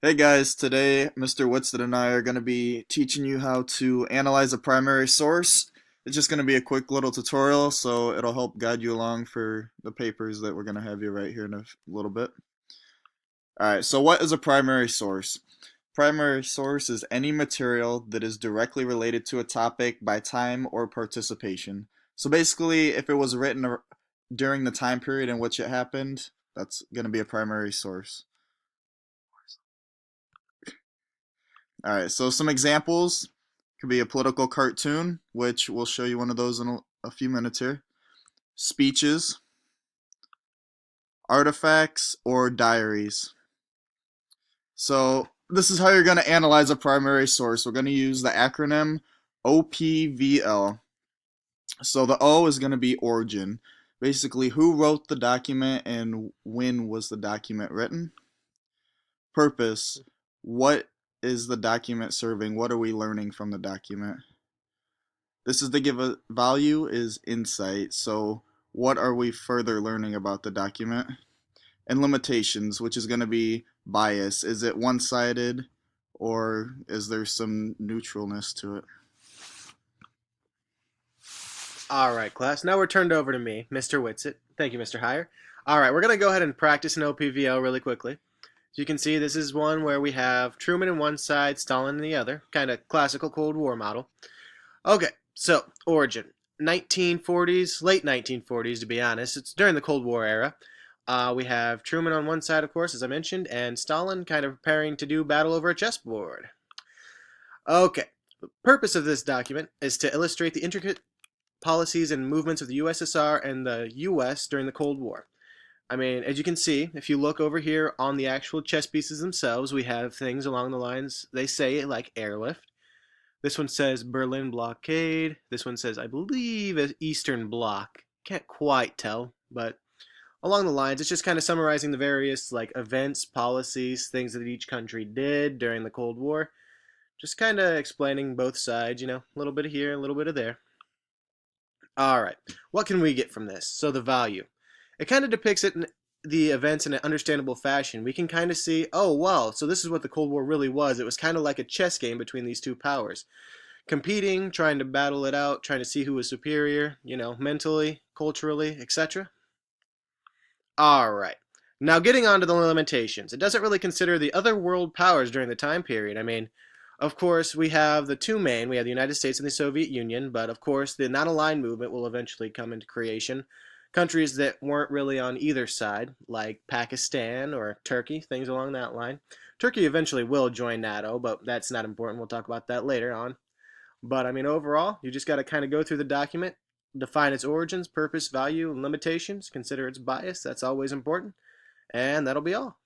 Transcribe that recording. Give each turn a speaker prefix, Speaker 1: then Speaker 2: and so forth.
Speaker 1: Hey guys, today Mr. Whitston and I are going to be teaching you how to analyze a primary source. It's just going to be a quick little tutorial, so it'll help guide you along for the papers that we're going to have you right here in a little bit. Alright, so what is a primary source? Primary source is any material that is directly related to a topic by time or participation. So basically, if it was written during the time period in which it happened, that's going to be a primary source. All right, so some examples could be a political cartoon, which we'll show you one of those in a few minutes here. Speeches, artifacts, or diaries. So this is how you're going to analyze a primary source. We're going to use the acronym OPVL. So the O is going to be origin. Basically, who wrote the document and when was the document written? Purpose. What is the document serving? What are we learning from the document? This is to give a value is insight. So what are we further learning about the document? And limitations, which is going to be bias. Is it one-sided or is there some neutralness to it?
Speaker 2: All right, class. Now we're turned over to me, Mr. Whitsitt. Thank you, Mr. Heyer. All right, we're going to go ahead and practice an OPVO really quickly. As you can see, this is one where we have Truman on one side, Stalin on the other. Kind of classical Cold War model. Okay, so origin. 1940s, late 1940s to be honest. It's during the Cold War era. We have Truman on one side, of course, as I mentioned, and Stalin kind of preparing to do battle over a chessboard. Okay, the purpose of this document is to illustrate the intricate policies and movements of the USSR and the US during the Cold War. I mean, as you can see, if you look over here on the actual chess pieces themselves, we have things along the lines they say like airlift. This one says Berlin blockade. This one says, I believe, Eastern Bloc. Can't quite tell, but along the lines, it's just kind of summarizing the various like events, policies, things that each country did during the Cold War. Just kind of explaining both sides, a little bit of here, a little bit of there. All right, what can we get from this? So the value. It kind of depicts the events in an understandable fashion. We can kind of see, oh, wow, so this is what the Cold War really was. It was kind of like a chess game between these two powers. Competing, trying to battle it out, trying to see who was superior, mentally, culturally, etc. All right. Now getting on to the limitations. It doesn't really consider the other world powers during the time period. I mean, of course, we have the two main. We have the United States and the Soviet Union, but of course, the non-aligned movement will eventually come into creation. Countries that weren't really on either side, like Pakistan or Turkey, things along that line. Turkey eventually will join NATO, but that's not important. We'll talk about that later on. But I mean, overall, you just got to kind of go through the document, define its origins, purpose, value, and limitations, consider its bias. That's always important. And that'll be all.